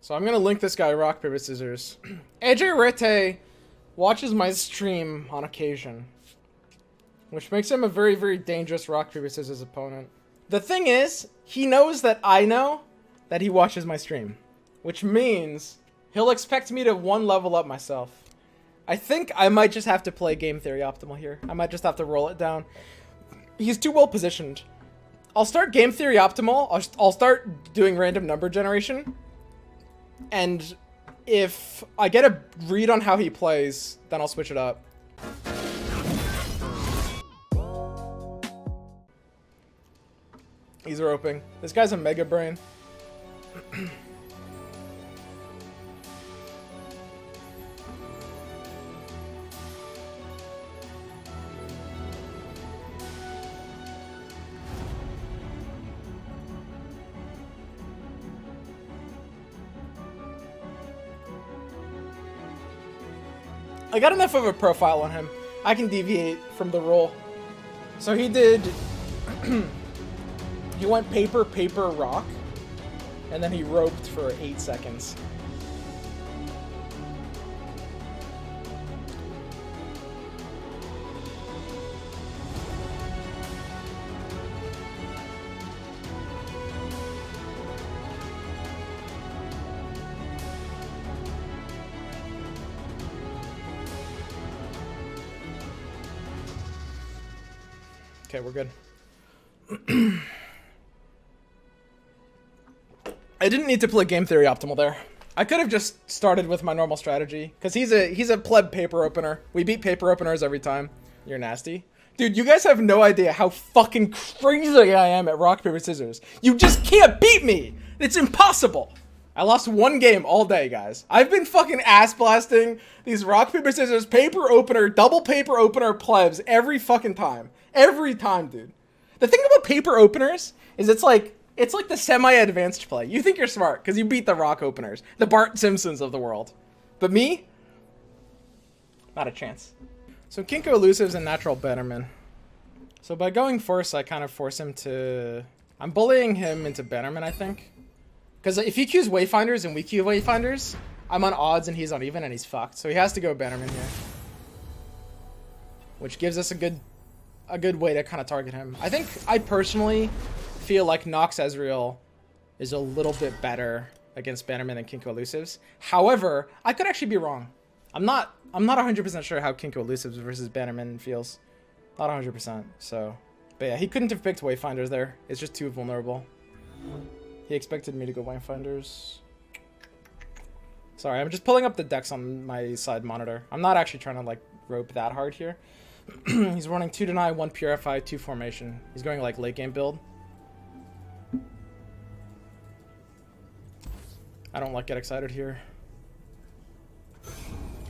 So I'm gonna link this guy rock, paper, scissors. AJ Rete watches my stream on occasion, which makes him a very, very dangerous rock, paper, scissors opponent. The thing is, he knows that I know that he watches my stream, which means he'll expect me to one level up myself. I think I might just have to play game theory optimal here. I might just have to roll it down. He's too well positioned. I'll start game theory optimal. I'll start doing random number generation. And if I get a read on how he plays, then I'll switch it up. He's roping. This guy's a mega brain. I got enough of a profile on him. I can deviate from the rule. So he did... he went paper, paper, rock. And then he roped for 8 seconds. Okay, we're good. I didn't need to play game theory optimal there. I could have just started with my normal strategy, because he's a pleb paper opener. We beat paper openers every time. You're nasty. Dude, you guys have no idea how fucking crazy I am at rock, paper, scissors. You just can't beat me! It's impossible! I lost one game all day, guys. I've been fucking ass blasting these rock, paper, scissors, paper opener, double paper opener plebs every fucking time. Every time, dude. The thing about paper openers is it's like the semi-advanced play. You think you're smart because you beat the rock openers, the Bart Simpsons of the world. But me? Not a chance. So Kinko elusives and natural Bannerman. So by going first, I kind of force him to... I'm bullying him into Bannerman, I think. Because if he queues Wayfinders and we queue Wayfinders, I'm on odds and he's on even and he's fucked. So he has to go Bannerman here. Which gives us a good way to kind of target him. I personally feel like Nox Ezreal is a little bit better against Bannerman than Kinko elusives. However, I could actually be wrong. I'm not 100% sure how Kinko elusives versus Bannerman feels. Not 100%. So, but yeah, he couldn't have picked Wayfinders there. It's just too vulnerable. He expected me to go Wayfinders. Sorry, I'm just pulling up the decks on my side monitor. I'm not actually trying to like rope that hard here. He's running 2 deny, 1 purify, 2 formation. He's going like late game build. I don't like get excited here.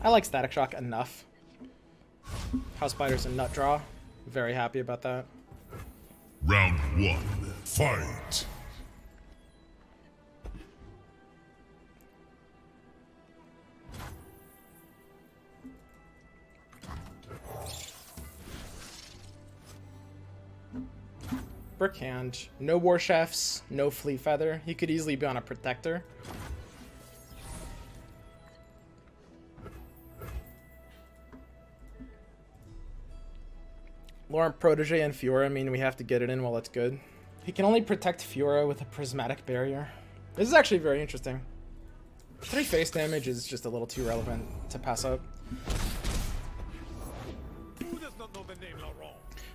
I like Static Shock enough. House Spider's a nut draw. Very happy about that. Round 1, fight! Brick hand. No War Chefs, no Fleet Feather. He could easily be on a Protector. Laurent Protege and Fiora mean we have to get it in while it's good. He can only protect Fiora with a Prismatic Barrier. This is actually very interesting. 3 face damage is just a little too relevant to pass up.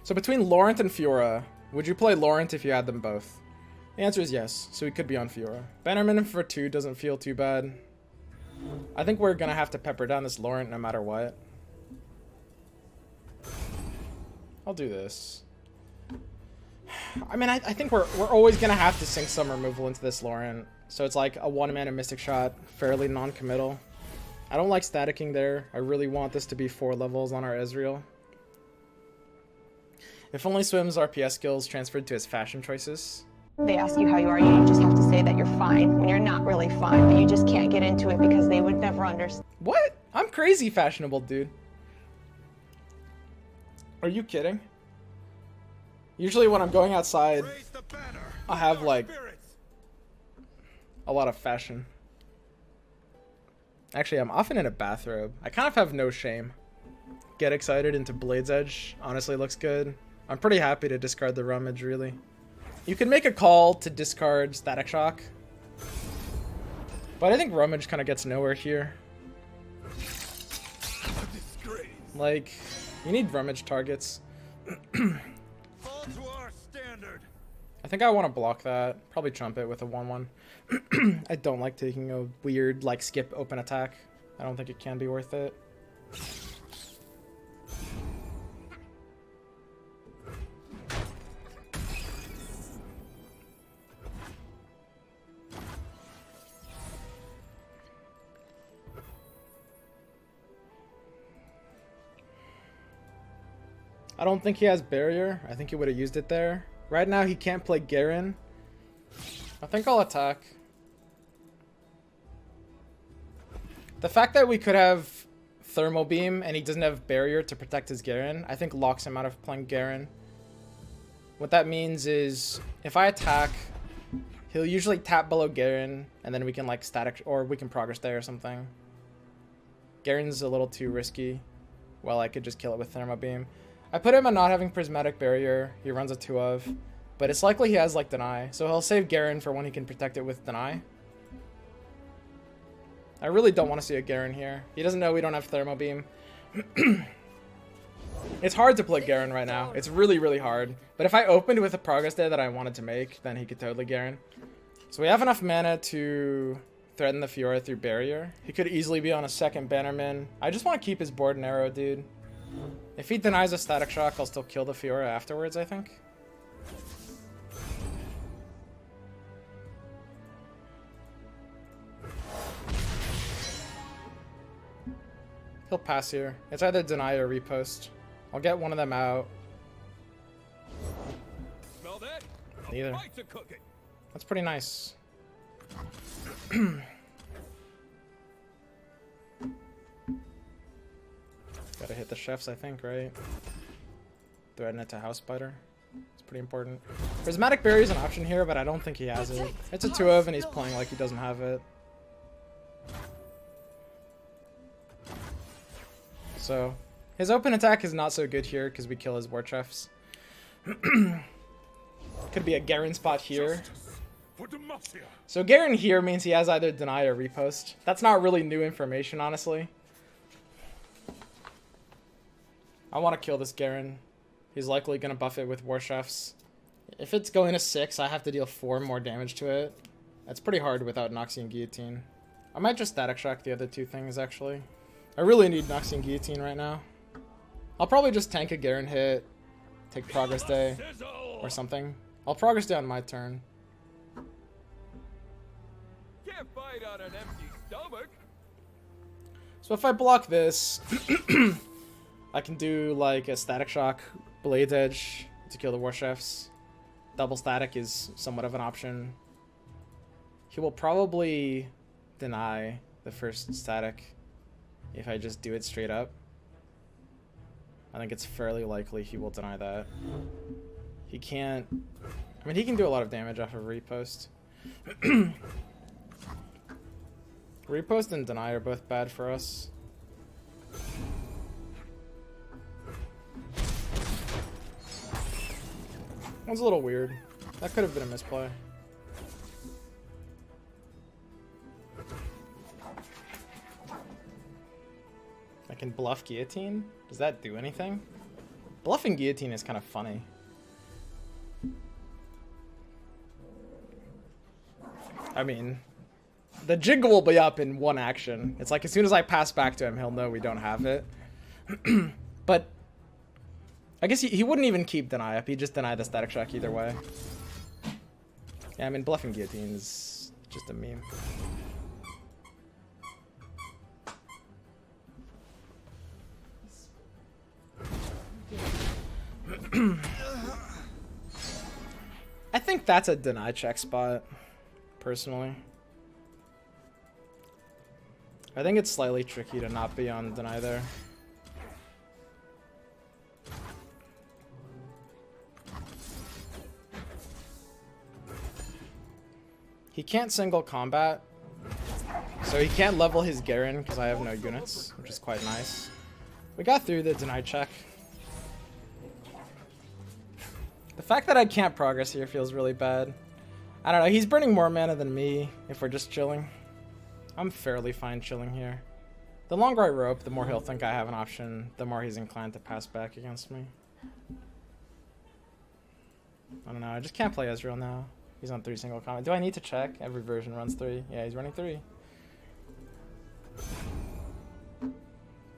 So between Laurent and Fiora, would you play Laurent if you had them both? The answer is yes, so he could be on Fiora. Bannerman for 2 doesn't feel too bad. I think we're gonna have to pepper down this Laurent no matter what. I'll do this. I mean, I think we're always gonna have to sink some removal into this Laurent. So it's like a 1-mana Mystic Shot, fairly non-committal. I don't like staticking there. I really want this to be 4 levels on our Ezreal. If only Swim's RPS skills transferred to his fashion choices. They ask you how you are, you just have to say that you're fine when you're not really fine, but you just can't get into it because they would never understand. What? I'm crazy fashionable, dude. Are you kidding? Usually when I'm going outside, I have like a lot of fashion. Actually, I'm often in a bathrobe. I kind of have no shame. Get excited into Blade's Edge. Honestly, looks good. I'm pretty happy to discard the Rummage, really. You can make a call to discard Static Shock. But I think Rummage kind of gets nowhere here. Like, you need Rummage targets. I think I want to block that. Probably trump it with a 1-1. I don't like taking a weird, like, skip open attack. I don't think it can be worth it. I don't think he has barrier. I think he would have used it there. Right now he can't play Garen. I think I'll attack. The fact that we could have Thermal Beam and he doesn't have barrier to protect his Garen, I think locks him out of playing Garen. What that means is if I attack, he'll usually tap below Garen and then we can like static or we can progress there or something. Garen's a little too risky. Well, I could just kill it with Thermal Beam. I put him on not having Prismatic Barrier. He runs a 2 of. But it's likely he has like Deny. So he'll save Garen for when he can protect it with Deny. I really don't want to see a Garen here. He doesn't know we don't have Thermal Beam. It's hard to play Garen right now. It's really, really hard. But if I opened with a progress day that I wanted to make, then he could totally Garen. So we have enough mana to threaten the Fiora through Barrier. He could easily be on a second Bannerman. I just want to keep his board narrow, dude. If he denies a Static Shock, I'll still kill the Fiora afterwards, I think. He'll pass here. It's either deny or repost. I'll get one of them out. Smell that? Neither. That's pretty nice. Gotta hit the chefs, I think, right? Threaten it to House Spider. It's pretty important. Prismatic Barrier is an option here, but I don't think he has it. It's a 2 of and he's playing like he doesn't have it. So, his open attack is not so good here because we kill his War Chefs. Could be a Garen spot here. So Garen here means he has either deny or repost. That's not really new information, honestly. I want to kill this Garen. He's likely going to buff it with War Chefs. If it's going to 6, I have to deal 4 more damage to it. That's pretty hard without Noxian Guillotine. I might just Static Shock the other 2 things, actually. I really need Noxian Guillotine right now. I'll probably just tank a Garen hit, take Progress Day, or something. I'll Progress Day on my turn. Can't fight on an empty stomach. So if I block this, I can do like a Static Shock, Blade's Edge to kill the War Chefs. Double Static is somewhat of an option. He will probably deny the first Static if I just do it straight up. I think it's fairly likely he will deny that. He can't... I mean, he can do a lot of damage off of Repost. Repost and Deny are both bad for us. One's a little weird. That could have been a misplay. I can bluff Guillotine? Does that do anything? Bluffing Guillotine is kind of funny. I mean, the Jiggle will be up in one action. It's like as soon as I pass back to him, he'll know we don't have it. But I guess he wouldn't even keep Deny up. He'd just deny the Static Shock either way. Yeah, I mean, bluffing Guillotine is just a meme. I think that's a deny check spot, personally. I think it's slightly tricky to not be on deny there. He can't single combat, so So he can't level his Garen because I have no units, which is quite nice. We got through the denied check. The fact that I can't progress here feels really bad. I don't know, he's burning more mana than me if we're just chilling. I'm fairly fine chilling here. The longer I rope, the more he'll think I have an option, the more he's inclined to pass back against me. I don't know, I just can't play Ezreal now. He's on 3 single combat. Do I need to check? Every version runs 3. Yeah, he's running 3.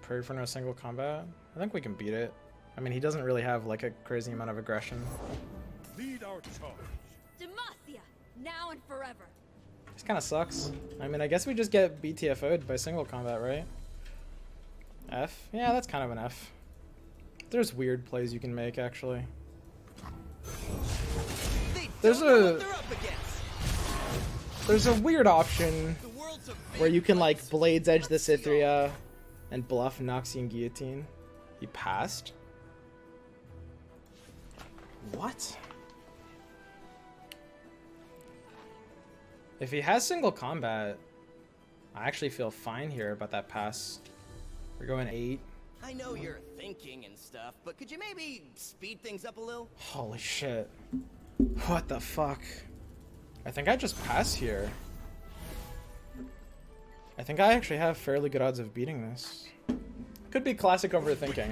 Pray for no single combat. I think we can beat it. I mean, he doesn't really have like a crazy amount of aggression. Lead our charge. Demacia, now and forever. This kind of sucks. I mean, I guess we just get BTFO'd by single combat, right? F? Yeah, that's kind of an F. There's weird plays you can make, actually. There's a weird option where you can like Blades Edge the Cythria and bluff Noxian Guillotine. He passed? What? If he has single combat, I actually feel fine here about that pass. We're going 8. I know you're thinking and stuff, but could you maybe speed things up a little? Holy shit. What the fuck? I think I just pass here. I think I actually have fairly good odds of beating this. Could be classic overthinking.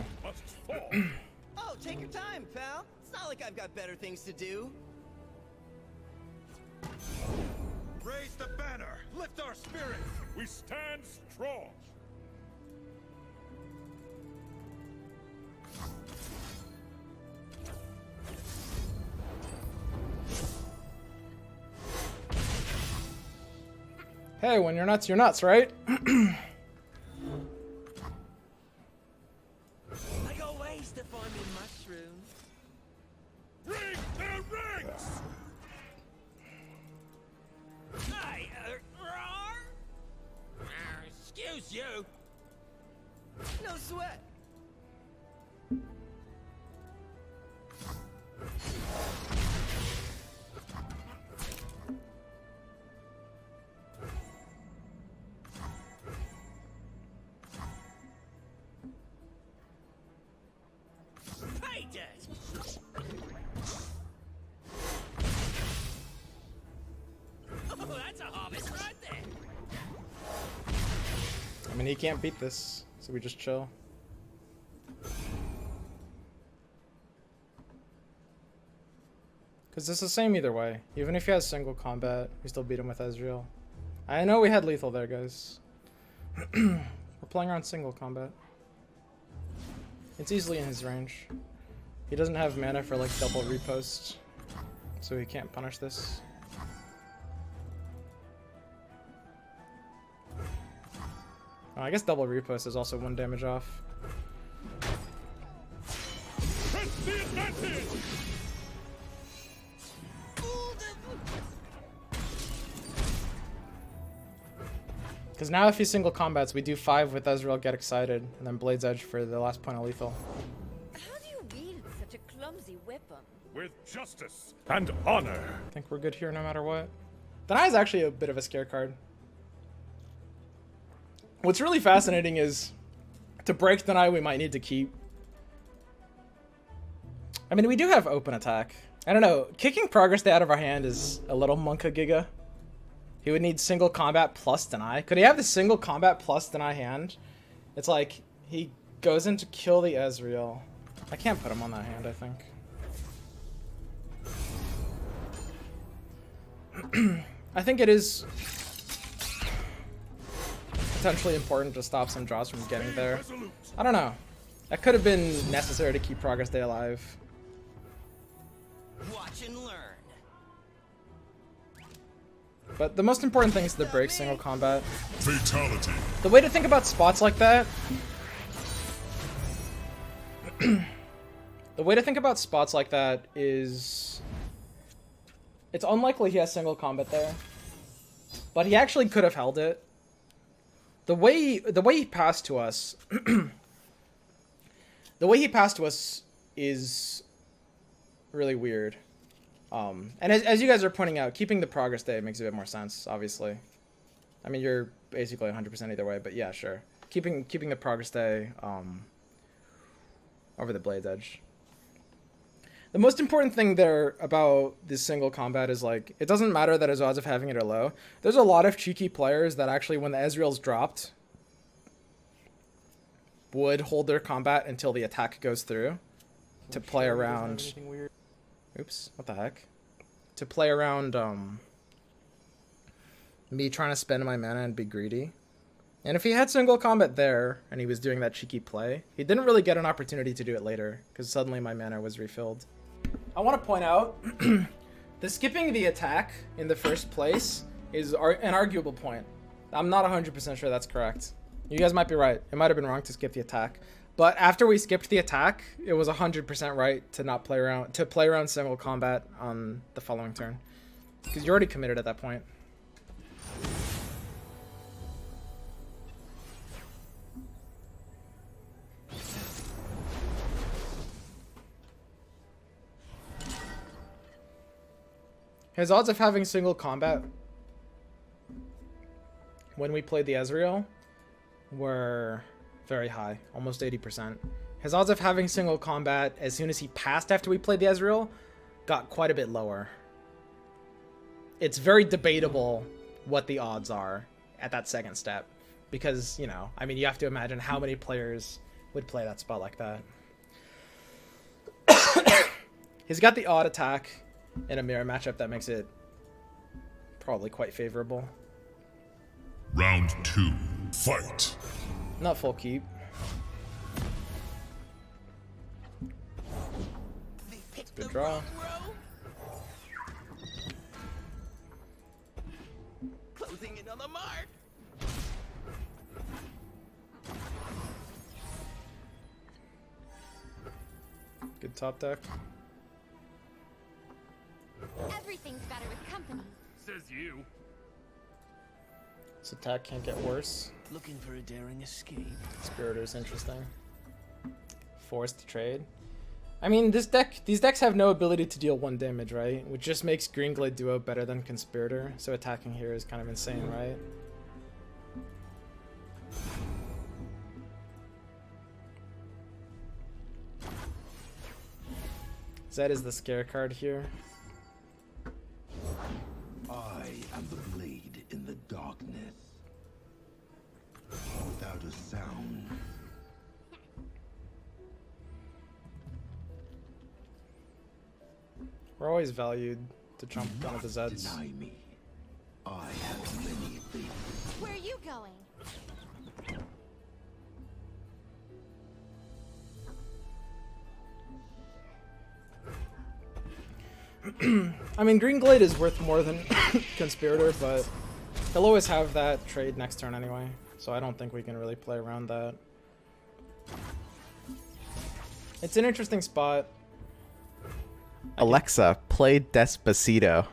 Oh, take your time, pal. It's not like I've got better things to do. Raise the banner. Lift our spirits. We stand strong. Hey, when you're nuts, right? I go ways to farm in mushrooms. Ring their ranks. Hi, excuse you. No sweat. Oh, that's a harvest right there. I mean, he can't beat this, so we just chill. Because it's the same either way. Even if he has single combat, we still beat him with Ezreal. I know we had lethal there, guys. We're playing around single combat. It's easily in his range. He doesn't have mana for like double repost, so he can't punish this. Oh, I guess double repost is also 1 damage off. Press the advantage. Because now if he single combats, we do 5 with Ezreal, get excited, and then Blades Edge for the last point of lethal. How do you wield such a clumsy weapon? With justice and honor. I think we're good here no matter what. Deny is actually a bit of a scare card. What's really fascinating is to break Deny we might need to keep. I mean, we do have open attack. I don't know, kicking Progress Day out of our hand is a little Monka Giga. He would need single combat plus Deny. Could he have the single combat plus Deny hand? It's like he goes in to kill the Ezreal. I can't put him on that hand, I think. I think it is potentially important to stop some draws from getting there. I don't know. That could have been necessary to keep Progress Day alive. Watch and learn. But the most important thing is to break single combat. Fatality. The way to think about spots like that... the way to think about spots like that is... It's unlikely he has single combat there. But he actually could have held it. The way he passed to us... the way he passed to us is really weird. And as you guys are pointing out, keeping the Progress Day makes a bit more sense, obviously. I mean, you're basically 100% either way, but yeah, sure. Keeping the progress day over the Blade's Edge. The most important thing there about this single combat is, like, it doesn't matter that his odds of having it are low. There's a lot of cheeky players that actually, when the Ezreal's dropped, would hold their combat until the attack goes through to play around. Oops, what the heck? To play around me trying to spend my mana and be greedy. And if he had single combat there and he was doing that cheeky play, he didn't really get an opportunity to do it later because suddenly my mana was refilled. I want to point out the skipping the attack in the first place is an arguable point. I'm not 100% sure that's correct. You guys might be right. It might have been wrong to skip the attack. But after we skipped the attack, it was 100% right to not play around, to play around single combat on the following turn. Because you're already committed at that point. His odds of having single combat when we played the Ezreal were very high, almost 80%. His odds of having single combat as soon as he passed after we played the Ezreal got quite a bit lower. It's very debatable what the odds are at that second step because, you know, I mean, you have to imagine how many players would play that spot like that. He's got the odd attack in a mirror matchup that makes it probably quite favorable. Round 2, fight. Not full keep. Good draw. Closing in on the mark. Good top deck. Everything's better with company. Says you. This attack can't get worse. Looking for a daring escape. Spiritor's interesting. Forced trade. I mean, these decks have no ability to deal 1 damage, right? Which just makes Green Glade Duo better than Conspirator. So attacking here is kind of insane, right? Zed is the scare card here. I am the blade in the darkness. Without a sound. We're always valued to jump one of the Zeds. Deny me. I have many things. Where are you going? I mean, Green Glade is worth more than Conspirator, but he'll always have that trade next turn anyway, so I don't think we can really play around that. It's an interesting spot. Alexa, play Despacito.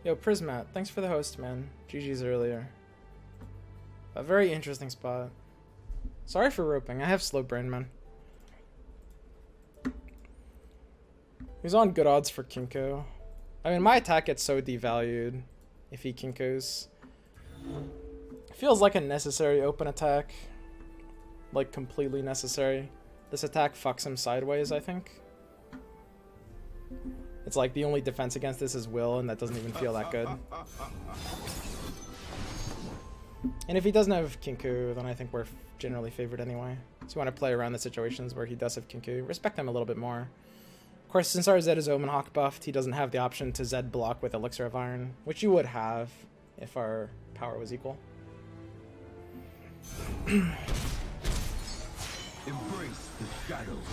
Yo, Prismat, thanks for the host, man. GG's earlier. A very interesting spot. Sorry for roping. I have slow brain, man. He's on good odds for Kinko. I mean, my attack gets so devalued if he Kinkos. Feels like a necessary open attack. Like, completely necessary. This attack fucks him sideways, I think. It's like the only defense against this is Will, and that doesn't even feel that good. And if he doesn't have Kinku, then I think we're generally favored anyway. So you want to play around the situations where he does have Kinku. Respect him a little bit more. Of course, since our Zed is Omen Hawk buffed, he doesn't have the option to Zed block with Elixir of Iron, which you would have if our power was equal. Embrace the shadows.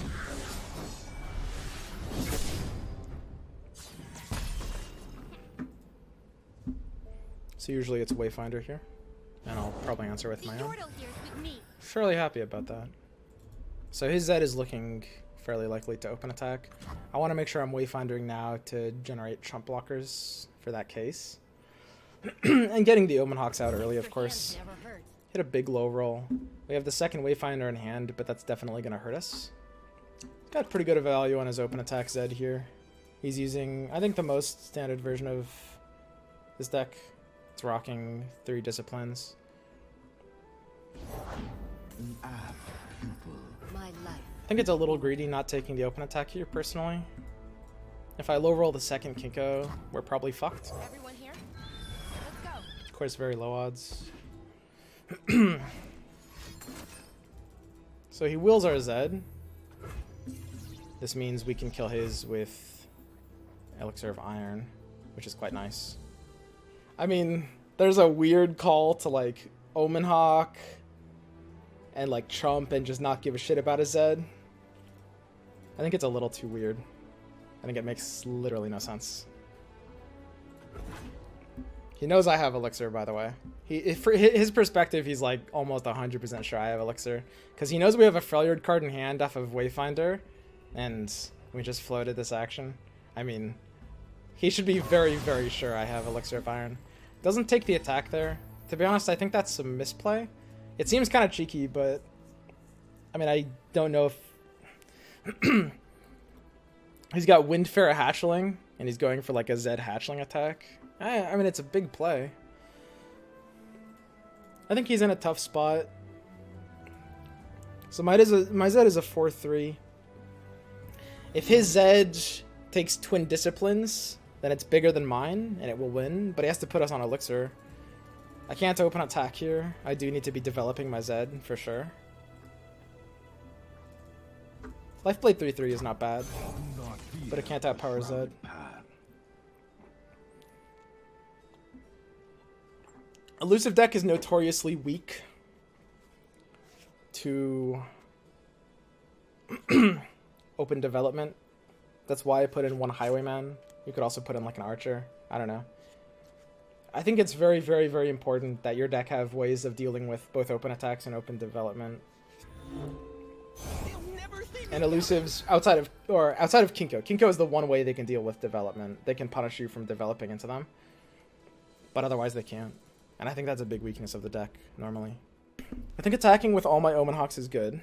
So usually it's Wayfinder here, and I'll probably answer with my own. Yordle here's with me. Fairly happy about that. So his Zed is looking fairly likely to open attack. I want to make sure I'm Wayfindering now to generate chump blockers for that case. And getting the Omen Hawks out early, of course. Never hurt. Hit a big low roll. We have the second Wayfinder in hand, but that's definitely going to hurt us. Got pretty good value on his open attack Zed here. He's using, I think, the most standard version of this deck. It's rocking 3 disciplines. My life. I think it's a little greedy not taking the open attack here, personally. If I low roll the second Kinko, we're probably fucked. Everyone here? Let's go. Of course, very low odds. So he wills our Zed. This means we can kill his with Elixir of Iron, which is quite nice. I mean, there's a weird call to like Omen Hawk and like Trump and just not give a shit about his Zed. I think it's a little too weird. I think it makes literally no sense. He knows I have Elixir, by the way. For his perspective, he's like almost 100% sure I have Elixir. Because he knows we have a Freljord card in hand off of Wayfinder. And we just floated this action. I mean, he should be very, very sure I have Elixir of Iron. Doesn't take the attack there. To be honest, I think that's a misplay. It seems kind of cheeky, but... I mean, I don't know if... He's got Windfare Hatchling, and he's going for like a Zed Hatchling attack. I mean, it's a big play. I think he's in a tough spot. So my Zed is a 4-3. If his Zed takes Twin Disciplines, then it's bigger than mine, and it will win, but he has to put us on Elixir. I can't open attack here. I do need to be developing my Zed, for sure. Lifeblade 3-3 is not bad, but it can't outpower Zed. Elusive deck is notoriously weak to open development. That's why I put in one Highwayman. You could also put in like an Archer. I don't know. I think it's very, very, very important that your deck have ways of dealing with both open attacks and open development. And elusives outside of Kinko. Kinko is the one way they can deal with development. They can punish you from developing into them. But otherwise they can't. And I think that's a big weakness of the deck, normally. I think attacking with all my Omen Hawks is good.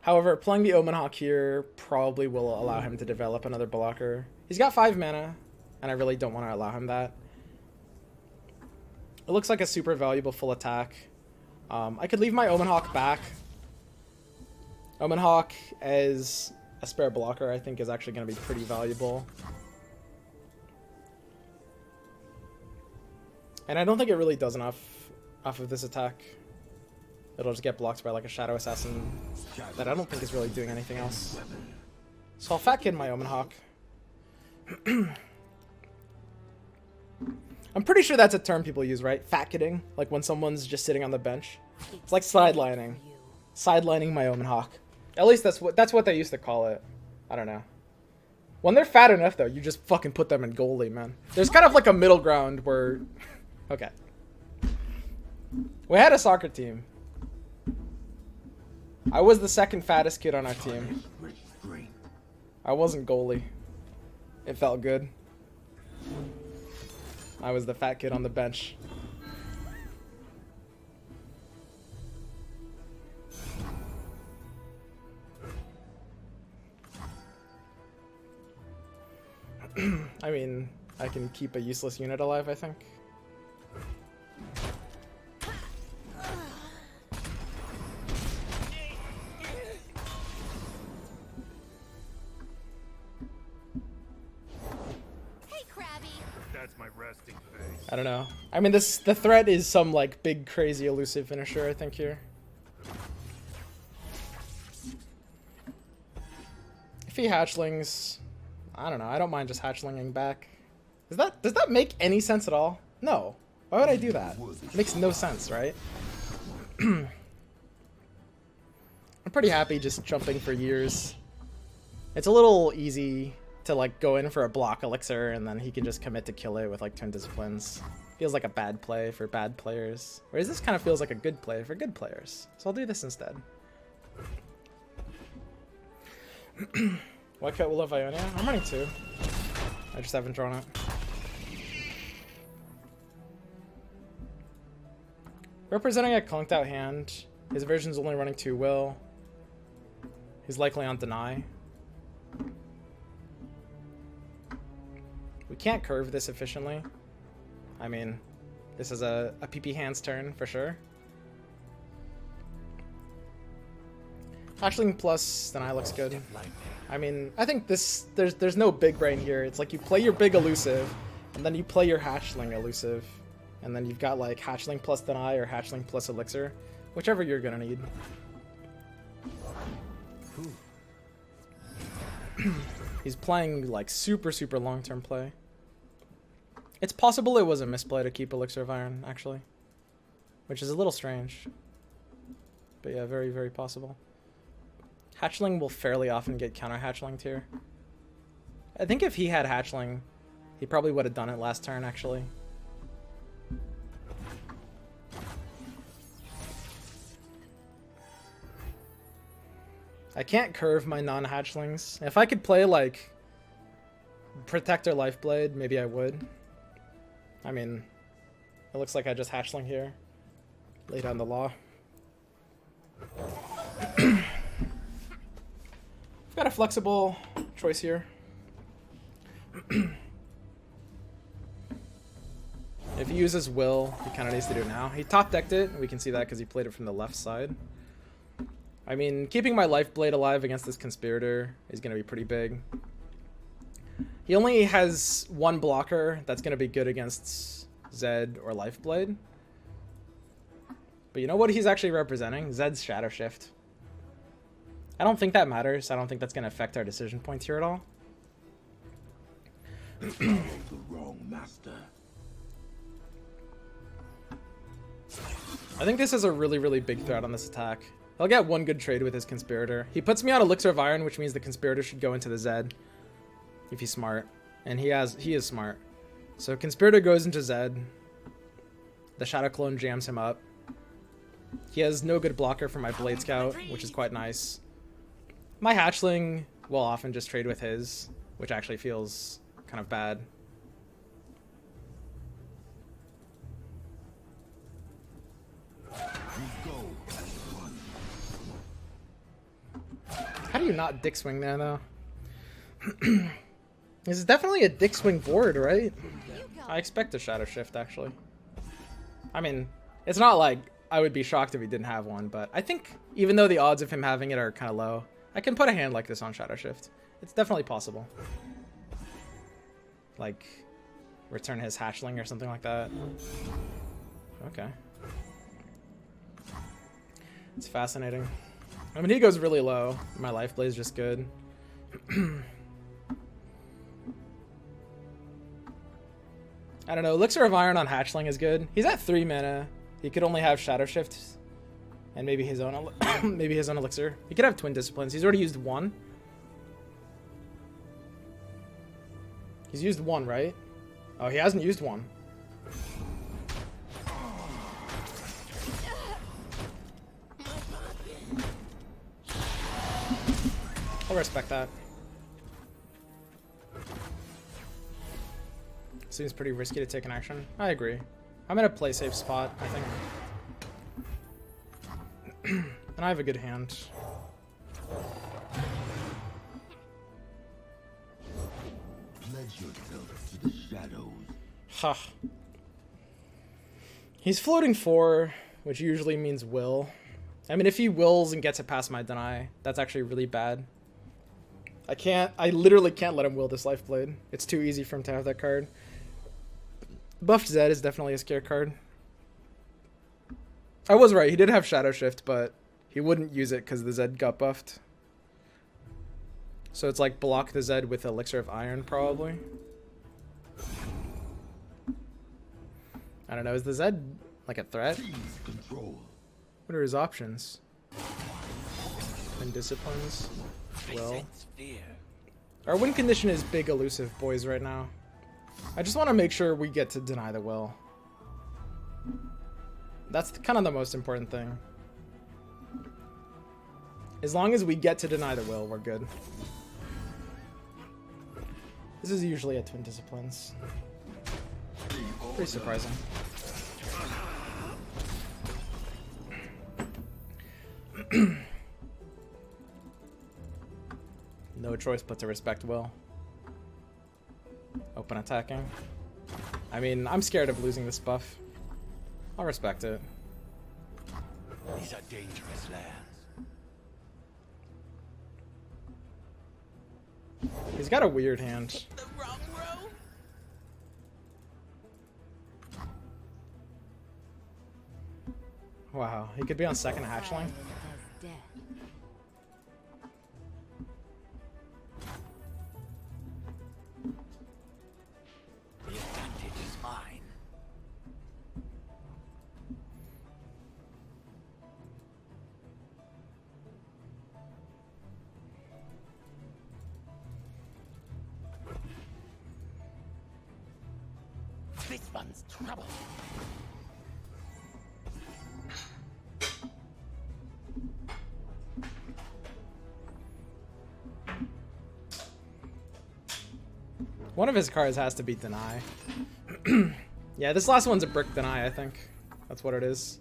However, playing the Omen Hawk here probably will allow him to develop another blocker. He's got 5 mana, and I really don't want to allow him that. It looks like a super valuable full attack. I could leave my Omen Hawk back. Omen Hawk as a spare blocker I think is actually going to be pretty valuable. And I don't think it really does enough off of this attack. It'll just get blocked by like a Shadow Assassin that I don't think is really doing anything else. So I'll fat kid my Omen Hawk. I'm pretty sure that's a term people use, right? Fat kidding, like when someone's just sitting on the bench. It's like sidelining. Sidelining my Omen Hawk. At least that's what they used to call it. I don't know. When they're fat enough though, you just fucking put them in goalie, man. There's kind of like a middle ground where okay. We had a soccer team. I was the second fattest kid on our team. I wasn't goalie. It felt good. I was the fat kid on the bench. I mean, I can keep a useless unit alive, I think. That's my resting face. I don't know. I mean, the threat is some like big crazy elusive finisher, I think here. If he hatchlings, I don't know. I don't mind just hatchlinging back. Does that make any sense at all? No. Why would I do that? It makes no sense, right? I'm pretty happy just jumping for years. It's a little easy to like go in for a block elixir and then he can just commit to kill it with like Twin Disciplines. Feels like a bad play for bad players. Whereas this kind of feels like a good play for good players. So I'll do this instead. Why cut Will of Ionia? I'm running 2. I just haven't drawn it. Representing a conked out hand. His version's only running 2 Will. He's likely on Deny. We can't curve this efficiently. I mean, this is a PP hands turn for sure. Hatchling plus deny looks good. I mean, I think there's no big brain here. It's like you play your big elusive, and then you play your hatchling elusive, and then you've got like hatchling plus deny or hatchling plus elixir, whichever you're gonna need. He's playing like super long-term play. It's possible it was a misplay to keep Elixir of Iron, actually, which is a little strange. But yeah, very possible. Hatchling will fairly often get counter hatchlinged here. I think if he had hatchling, he probably would have done it last turn, actually. I can't curve my non-hatchlings. If I could play, like, Protector Lifeblade, maybe I would. I mean, it looks like I just hatchling here. Lay down the law. I've got a flexible choice here. If he uses Will, he kind of needs to do it now. He top decked it. We can see that because he played it from the left side. I mean, keeping my Lifeblade alive against this Conspirator is going to be pretty big. He only has one blocker that's going to be good against Zed or Lifeblade. But you know what he's actually representing? Zed's Shadow Shift. I don't think that matters. I don't think that's going to affect our decision points here at all. The wrong master. I think this is a really big threat on this attack. I'll get one good trade with his Conspirator. He puts me on Elixir of Iron, which means the Conspirator should go into the Zed. If he's smart. And he is smart. So Conspirator goes into Zed. The Shadow Clone jams him up. He has no good blocker for my Blade Scout, which is quite nice. My Hatchling will often just trade with his, which actually feels kind of bad. How do you not dick swing there, though? This is definitely a dick swing board, right? I expect a Shadow Shift, actually. I mean, it's not like I would be shocked if he didn't have one, but I think even though the odds of him having it are kind of low, I can put a hand like this on Shadow Shift. It's definitely possible. Like, return his Hatchling or something like that. Okay. It's fascinating. I mean, he goes really low. My Lifeblade is just good. I don't know. Elixir of Iron on Hatchling is good. He's at 3 mana. He could only have Shadow Shift and maybe his own maybe his own Elixir. He could have Twin Disciplines. He's already used one. He's used one, right? Oh, he hasn't used one. I'll respect that. Seems pretty risky to take an action. I agree. I'm in a play safe spot, I think. And I have a good hand. Pledge yourself to the shadows. Huh. He's floating 4, which usually means will. I mean, if he wills and gets it past my deny, that's actually really bad. I literally can't let him will this Lifeblade. It's too easy for him to have that card. Buffed Zed is definitely a scare card. I was right, he did have Shadow Shift, but he wouldn't use it because the Zed got buffed. So it's like block the Zed with Elixir of Iron, probably. I don't know, is the Zed like a threat? Control. What are his options? And disciplines? Well, our win condition is big elusive, boys, right now. I just want to make sure we get to deny the will. That's kind of the most important thing. As long as we get to deny the will, we're good. This is usually a Twin Disciplines. Pretty surprising. No choice but to respect will. Open attacking. I mean, I'm scared of losing this buff. I'll respect it. These are dangerous lands. He's got a weird hand. The wrong row? Wow, he could be on second hatchling. As death. The advantage is mine. This one's trouble. One of his cards has to be deny. Yeah, this last one's a brick deny, I think. That's what it is.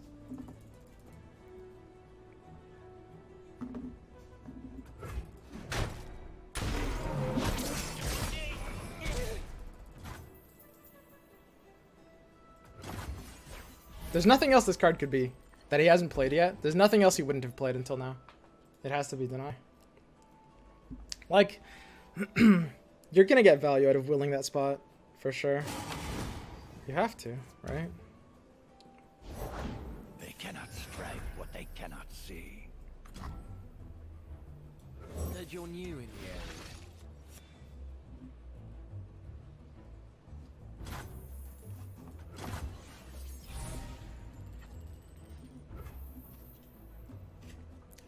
There's nothing else this card could be that he hasn't played yet. There's nothing else he wouldn't have played until now. It has to be deny. Like, you're gonna get value out of willing that spot, for sure. You have to, right? They cannot strike what they cannot see. Heard you're new in the area.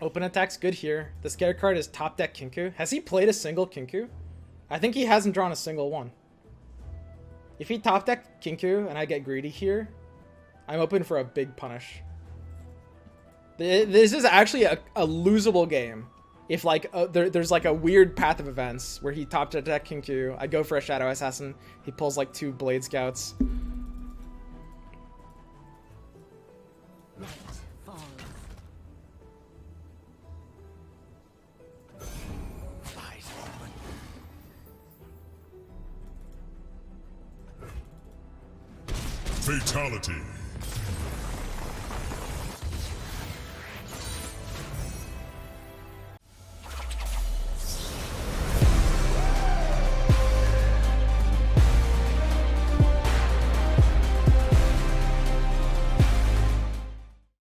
Open attack's good here. The scare card is top deck Kinku. Has he played a single Kinku? I think he hasn't drawn a single one. If he top deck Kinku and I get greedy here, I'm open for a big punish. This is actually a losable game. If like there's like a weird path of events where he top deck Kinku, I go for a Shadow Assassin, he pulls like 2 Blade Scouts. Night falls. Eyes open. Fatality.